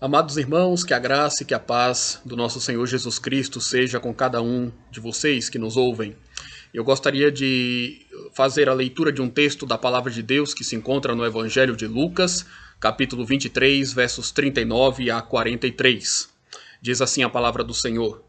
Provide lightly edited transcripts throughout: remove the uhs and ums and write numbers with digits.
Amados irmãos, que a graça e que a paz do nosso Senhor Jesus Cristo seja com cada um de vocês que nos ouvem. Eu gostaria de fazer a leitura de um texto da Palavra de Deus que se encontra no Evangelho de Lucas, capítulo 23, versos 39 a 43. Diz assim a palavra do Senhor.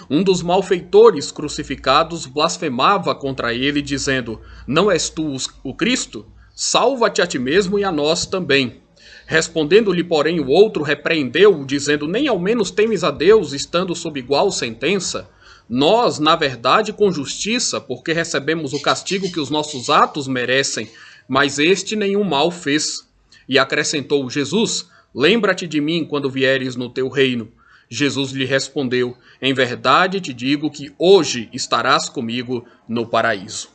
Um dos malfeitores crucificados blasfemava contra ele, dizendo: Não és tu o Cristo? Salva-te a ti mesmo e a nós também. Respondendo-lhe, porém, o outro repreendeu-o, dizendo: Nem ao menos temes a Deus, estando sob igual sentença? Nós, na verdade, com justiça, porque recebemos o castigo que os nossos atos merecem, mas este nenhum mal fez. E acrescentou Jesus: Lembra-te de mim quando vieres no teu reino. Jesus lhe respondeu: Em verdade te digo que hoje estarás comigo no paraíso.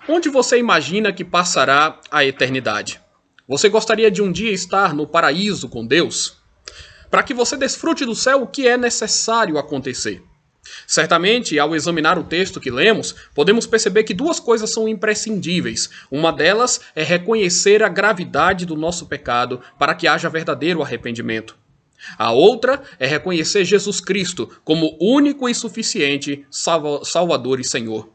Onde você imagina que passará a eternidade? Você gostaria de um dia estar no paraíso com Deus? Para que você desfrute do céu, o que é necessário acontecer? Certamente, ao examinar o texto que lemos, podemos perceber que duas coisas são imprescindíveis. Uma delas é reconhecer a gravidade do nosso pecado para que haja verdadeiro arrependimento. A outra é reconhecer Jesus Cristo como único e suficiente Salvador e Senhor.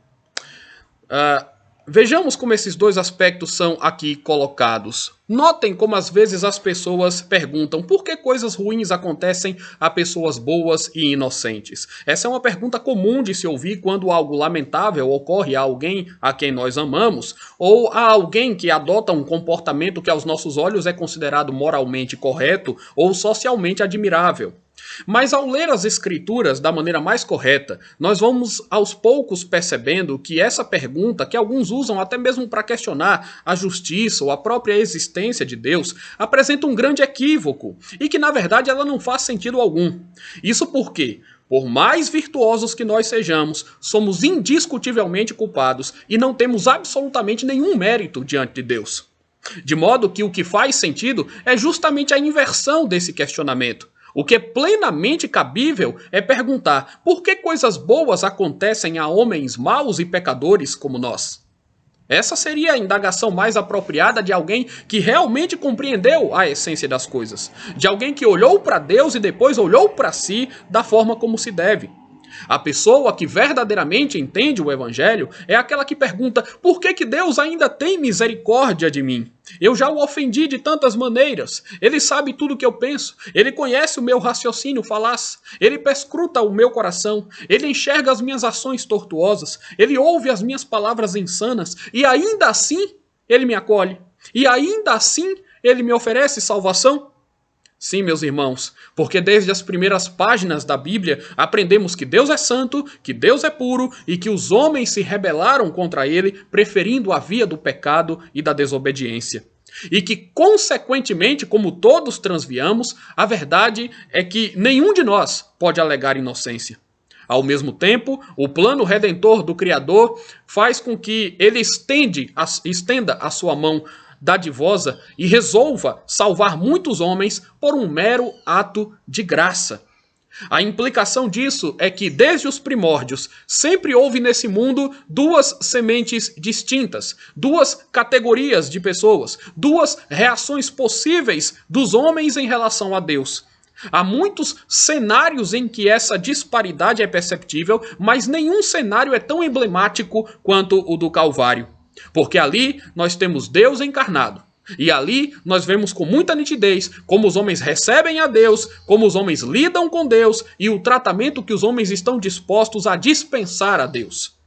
Vejamos como esses dois aspectos são aqui colocados. Notem como às vezes as pessoas perguntam por que coisas ruins acontecem a pessoas boas e inocentes. Essa é uma pergunta comum de se ouvir quando algo lamentável ocorre a alguém a quem nós amamos, ou a alguém que adota um comportamento que aos nossos olhos é considerado moralmente correto ou socialmente admirável. Mas ao ler as Escrituras da maneira mais correta, nós vamos aos poucos percebendo que essa pergunta, que alguns usam até mesmo para questionar a justiça ou a própria existência de Deus, apresenta um grande equívoco e que na verdade ela não faz sentido algum. Isso porque, por mais virtuosos que nós sejamos, somos indiscutivelmente culpados e não temos absolutamente nenhum mérito diante de Deus. De modo que o que faz sentido é justamente a inversão desse questionamento. O que é plenamente cabível é perguntar por que coisas boas acontecem a homens maus e pecadores como nós. Essa seria a indagação mais apropriada de alguém que realmente compreendeu a essência das coisas. De alguém que olhou para Deus e depois olhou para si da forma como se deve. A pessoa que verdadeiramente entende o Evangelho é aquela que pergunta por que Deus ainda tem misericórdia de mim? Eu já o ofendi de tantas maneiras. Ele sabe tudo o que eu penso. Ele conhece o meu raciocínio falaz. Ele perscruta o meu coração. Ele enxerga as minhas ações tortuosas. Ele ouve as minhas palavras insanas. E ainda assim, ele me acolhe. E ainda assim, ele me oferece salvação. Sim, meus irmãos, porque desde as primeiras páginas da Bíblia aprendemos que Deus é santo, que Deus é puro e que os homens se rebelaram contra ele, preferindo a via do pecado e da desobediência. E que, consequentemente, como todos transviamos, a verdade é que nenhum de nós pode alegar inocência. Ao mesmo tempo, o plano redentor do Criador faz com que ele estenda a sua mão dadivosa e resolva salvar muitos homens por um mero ato de graça. A implicação disso é que, desde os primórdios, sempre houve nesse mundo duas sementes distintas, duas categorias de pessoas, duas reações possíveis dos homens em relação a Deus. Há muitos cenários em que essa disparidade é perceptível, mas nenhum cenário é tão emblemático quanto o do Calvário. Porque ali nós temos Deus encarnado. E ali nós vemos com muita nitidez como os homens recebem a Deus, como os homens lidam com Deus e o tratamento que os homens estão dispostos a dispensar a Deus.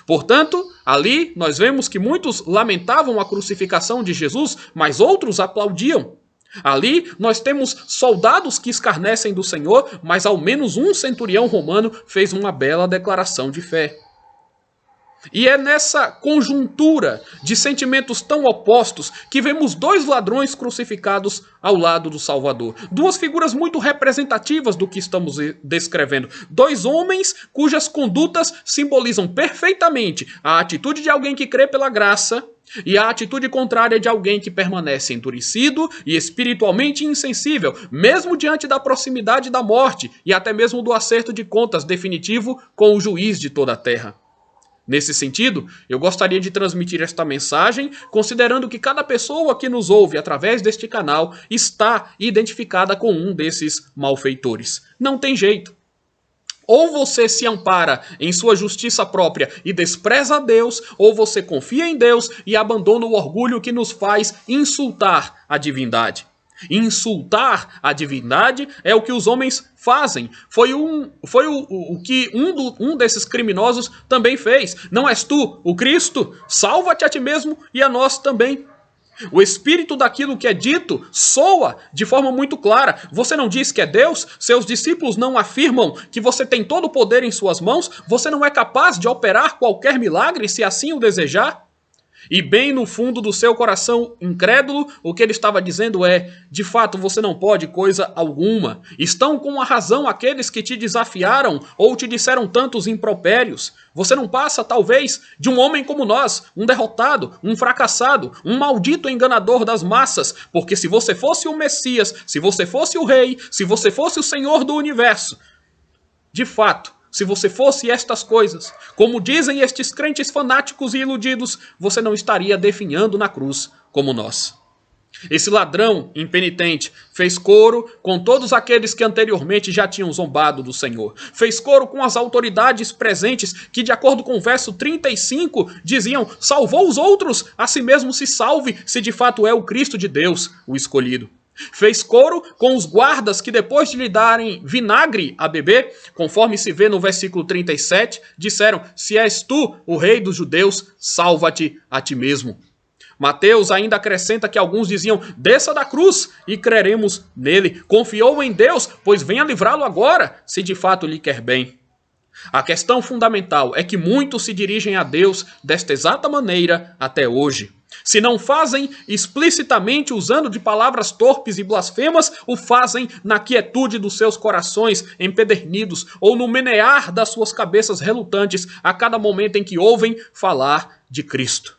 Portanto, ali nós vemos que muitos lamentavam a crucificação de Jesus, mas outros aplaudiam. Ali nós temos soldados que escarnecem do Senhor, mas ao menos um centurião romano fez uma bela declaração de fé. E é nessa conjuntura de sentimentos tão opostos que vemos dois ladrões crucificados ao lado do Salvador. Duas figuras muito representativas do que estamos descrevendo. Dois homens cujas condutas simbolizam perfeitamente a atitude de alguém que crê pela graça e a atitude contrária de alguém que permanece endurecido e espiritualmente insensível, mesmo diante da proximidade da morte e até mesmo do acerto de contas definitivo com o juiz de toda a terra. Nesse sentido, eu gostaria de transmitir esta mensagem considerando que cada pessoa que nos ouve através deste canal está identificada com um desses malfeitores. Não tem jeito. Ou você se ampara em sua justiça própria e despreza a Deus, ou você confia em Deus e abandona o orgulho que nos faz insultar a divindade. Insultar a divindade é o que os homens fazem. Foi o que um desses criminosos também fez. Não és tu o Cristo? Salva-te a ti mesmo e a nós também. O espírito daquilo que é dito soa de forma muito clara. Você não diz que é Deus? Seus discípulos não afirmam que você tem todo o poder em suas mãos? Você não é capaz de operar qualquer milagre se assim o desejar? E bem no fundo do seu coração incrédulo, o que ele estava dizendo é: de fato você não pode coisa alguma. Estão com a razão aqueles que te desafiaram ou te disseram tantos impropérios. Você não passa, talvez, de um homem como nós, um derrotado, um fracassado, um maldito enganador das massas, porque se você fosse o Messias, se você fosse o Rei, se você fosse o Senhor do Universo, de fato, se você fosse estas coisas, como dizem estes crentes fanáticos e iludidos, você não estaria definhando na cruz como nós. Esse ladrão impenitente fez coro com todos aqueles que anteriormente já tinham zombado do Senhor. Fez coro com as autoridades presentes que, de acordo com o verso 35, diziam: salvou os outros, a si mesmo se salve, se de fato é o Cristo de Deus, o escolhido. Fez coro com os guardas que, depois de lhe darem vinagre a beber, conforme se vê no versículo 37, disseram: se és tu o rei dos judeus, salva-te a ti mesmo. Mateus ainda acrescenta que alguns diziam: desça da cruz e creremos nele. Confiou em Deus, pois venha livrá-lo agora, se de fato lhe quer bem. A questão fundamental é que muitos se dirigem a Deus desta exata maneira até hoje. Se não fazem explicitamente usando de palavras torpes e blasfemas, o fazem na quietude dos seus corações empedernidos ou no menear das suas cabeças relutantes a cada momento em que ouvem falar de Cristo.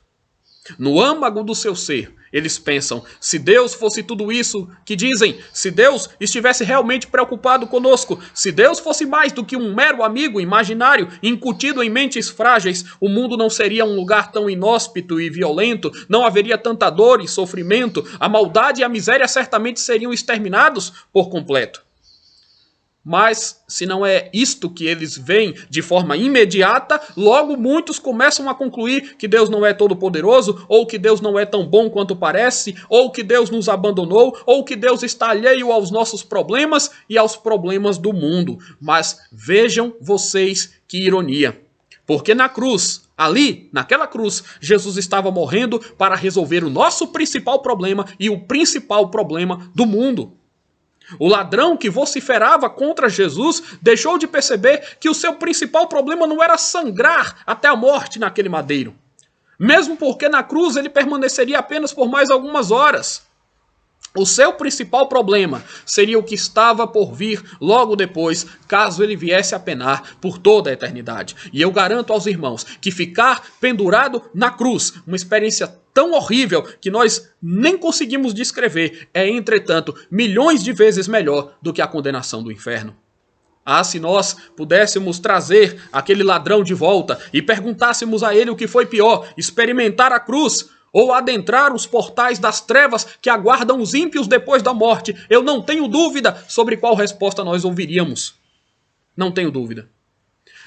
No âmago do seu ser, eles pensam: se Deus fosse tudo isso que dizem, se Deus estivesse realmente preocupado conosco, se Deus fosse mais do que um mero amigo imaginário incutido em mentes frágeis, o mundo não seria um lugar tão inóspito e violento, não haveria tanta dor e sofrimento, a maldade e a miséria certamente seriam exterminados por completo. Mas, se não é isto que eles veem de forma imediata, logo muitos começam a concluir que Deus não é todo-poderoso, ou que Deus não é tão bom quanto parece, ou que Deus nos abandonou, ou que Deus está alheio aos nossos problemas e aos problemas do mundo. Mas vejam vocês que ironia. Porque na cruz, ali, naquela cruz, Jesus estava morrendo para resolver o nosso principal problema e o principal problema do mundo. O ladrão que vociferava contra Jesus deixou de perceber que o seu principal problema não era sangrar até a morte naquele madeiro. Mesmo porque na cruz ele permaneceria apenas por mais algumas horas. O seu principal problema seria o que estava por vir logo depois, caso ele viesse a penar por toda a eternidade. E eu garanto aos irmãos que ficar pendurado na cruz, uma experiência tão horrível que nós nem conseguimos descrever, é, entretanto, milhões de vezes melhor do que a condenação do inferno. Ah, se nós pudéssemos trazer aquele ladrão de volta e perguntássemos a ele o que foi pior, experimentar a cruz ou adentrar os portais das trevas que aguardam os ímpios depois da morte, eu não tenho dúvida sobre qual resposta nós ouviríamos. Não tenho dúvida.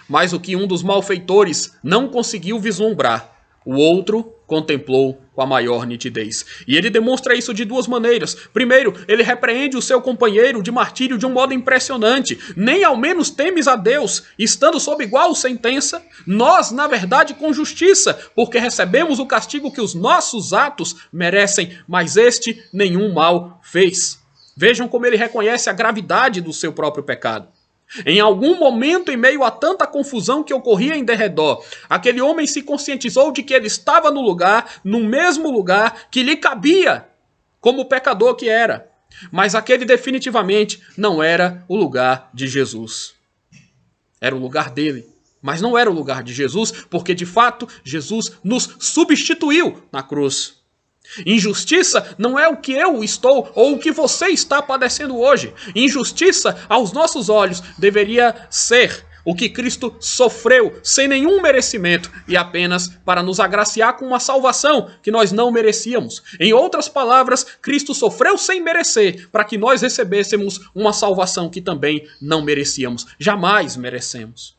Mas o que um dos malfeitores não conseguiu vislumbrar, o outro contemplou com a maior nitidez. E ele demonstra isso de duas maneiras. Primeiro, ele repreende o seu companheiro de martírio de um modo impressionante. Nem ao menos temes a Deus, estando sob igual sentença, nós, na verdade, com justiça, porque recebemos o castigo que os nossos atos merecem, mas este nenhum mal fez. Vejam como ele reconhece a gravidade do seu próprio pecado. Em algum momento, em meio a tanta confusão que ocorria em derredor, aquele homem se conscientizou de que ele estava no mesmo lugar que lhe cabia, como pecador que era. Mas aquele definitivamente não era o lugar de Jesus. Era o lugar dele, mas não era o lugar de Jesus, porque de fato Jesus nos substituiu na cruz. Injustiça não é o que eu estou ou o que você está padecendo hoje. Injustiça, aos nossos olhos, deveria ser o que Cristo sofreu sem nenhum merecimento e apenas para nos agraciar com uma salvação que nós não merecíamos. Em outras palavras, Cristo sofreu sem merecer para que nós recebêssemos uma salvação que também não merecíamos, jamais merecemos.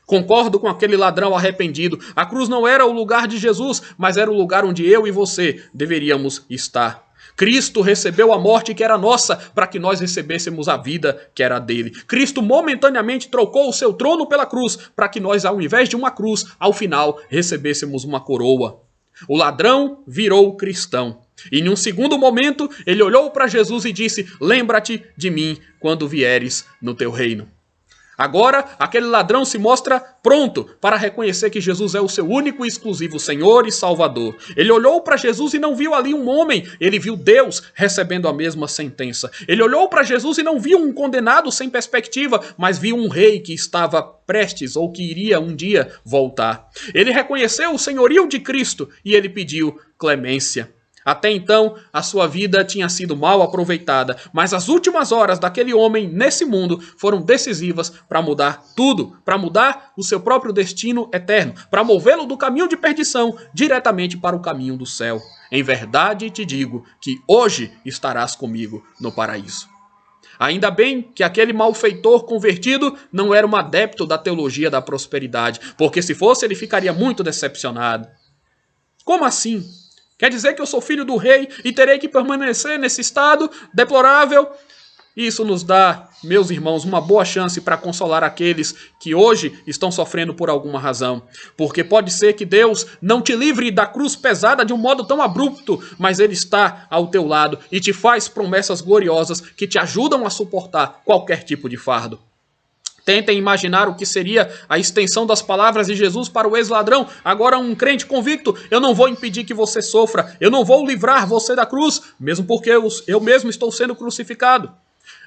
Concordo com aquele ladrão arrependido. A cruz não era o lugar de Jesus, mas era o lugar onde eu e você deveríamos estar. Cristo recebeu a morte que era nossa para que nós recebêssemos a vida que era dele. Cristo momentaneamente trocou o seu trono pela cruz para que nós, ao invés de uma cruz, ao final recebêssemos uma coroa. O ladrão virou cristão. E em um segundo momento, ele olhou para Jesus e disse: lembra-te de mim quando vieres no teu reino. Agora, aquele ladrão se mostra pronto para reconhecer que Jesus é o seu único e exclusivo Senhor e Salvador. Ele olhou para Jesus e não viu ali um homem, ele viu Deus recebendo a mesma sentença. Ele olhou para Jesus e não viu um condenado sem perspectiva, mas viu um rei que estava prestes ou que iria um dia voltar. Ele reconheceu o senhorio de Cristo e ele pediu clemência. Até então, a sua vida tinha sido mal aproveitada, mas as últimas horas daquele homem nesse mundo foram decisivas para mudar tudo, para mudar o seu próprio destino eterno, para movê-lo do caminho de perdição diretamente para o caminho do céu. Em verdade te digo que hoje estarás comigo no paraíso. Ainda bem que aquele malfeitor convertido não era um adepto da teologia da prosperidade, porque se fosse ele ficaria muito decepcionado. Como assim? Quer dizer que eu sou filho do rei e terei que permanecer nesse estado deplorável? Isso nos dá, meus irmãos, uma boa chance para consolar aqueles que hoje estão sofrendo por alguma razão. Porque pode ser que Deus não te livre da cruz pesada de um modo tão abrupto, mas Ele está ao teu lado e te faz promessas gloriosas que te ajudam a suportar qualquer tipo de fardo. Tentem imaginar o que seria a extensão das palavras de Jesus para o ex-ladrão. Agora um crente convicto: eu não vou impedir que você sofra, eu não vou livrar você da cruz, mesmo porque eu mesmo estou sendo crucificado.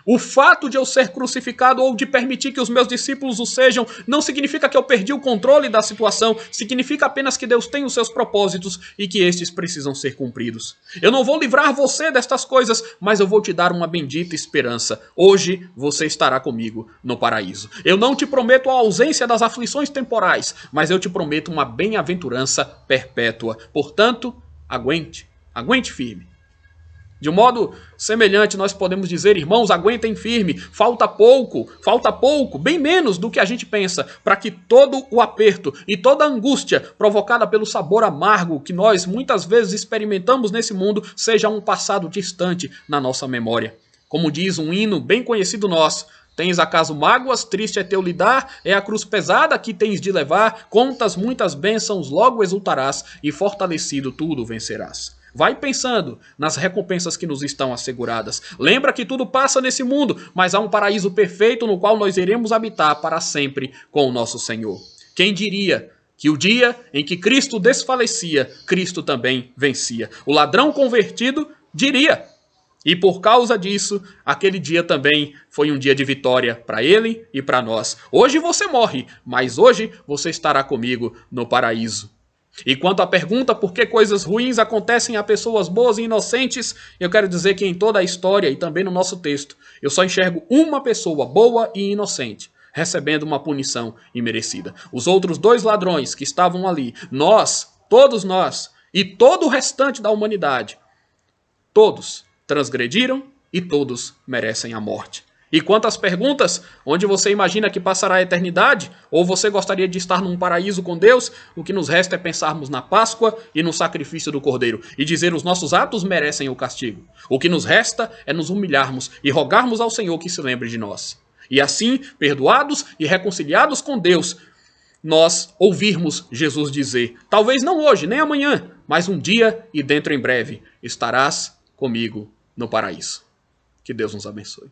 O fato de eu ser crucificado ou de permitir que os meus discípulos o sejam não significa que eu perdi o controle da situação, significa apenas que Deus tem os seus propósitos e que estes precisam ser cumpridos. Eu não vou livrar você destas coisas, mas eu vou te dar uma bendita esperança. Hoje você estará comigo no paraíso. Eu não te prometo a ausência das aflições temporais, mas eu te prometo uma bem-aventurança perpétua. Portanto, aguente firme. De um modo semelhante, nós podemos dizer: irmãos, aguentem firme, falta pouco, bem menos do que a gente pensa, para que todo o aperto e toda a angústia provocada pelo sabor amargo que nós muitas vezes experimentamos nesse mundo seja um passado distante na nossa memória. Como diz um hino bem conhecido nosso: tens acaso mágoas, triste é teu lidar, é a cruz pesada que tens de levar, contas muitas bênçãos, logo exultarás, e fortalecido tudo vencerás. Vai pensando nas recompensas que nos estão asseguradas. Lembra que tudo passa nesse mundo, mas há um paraíso perfeito no qual nós iremos habitar para sempre com o nosso Senhor. Quem diria que o dia em que Cristo desfalecia, Cristo também vencia? O ladrão convertido diria. E por causa disso, aquele dia também foi um dia de vitória para ele e para nós. Hoje você morre, mas hoje você estará comigo no paraíso. E quanto à pergunta por que coisas ruins acontecem a pessoas boas e inocentes, eu quero dizer que em toda a história e também no nosso texto, eu só enxergo uma pessoa boa e inocente recebendo uma punição imerecida. Os outros dois ladrões que estavam ali, todos nós e todo o restante da humanidade, todos transgrediram e todos merecem a morte. E quanto às perguntas, onde você imagina que passará a eternidade? Ou você gostaria de estar num paraíso com Deus? O que nos resta é pensarmos na Páscoa e no sacrifício do Cordeiro e dizer: os nossos atos merecem o castigo. O que nos resta é nos humilharmos e rogarmos ao Senhor que se lembre de nós. E assim, perdoados e reconciliados com Deus, nós ouvirmos Jesus dizer: talvez não hoje, nem amanhã, mas um dia e dentro em breve estarás comigo no paraíso. Que Deus nos abençoe.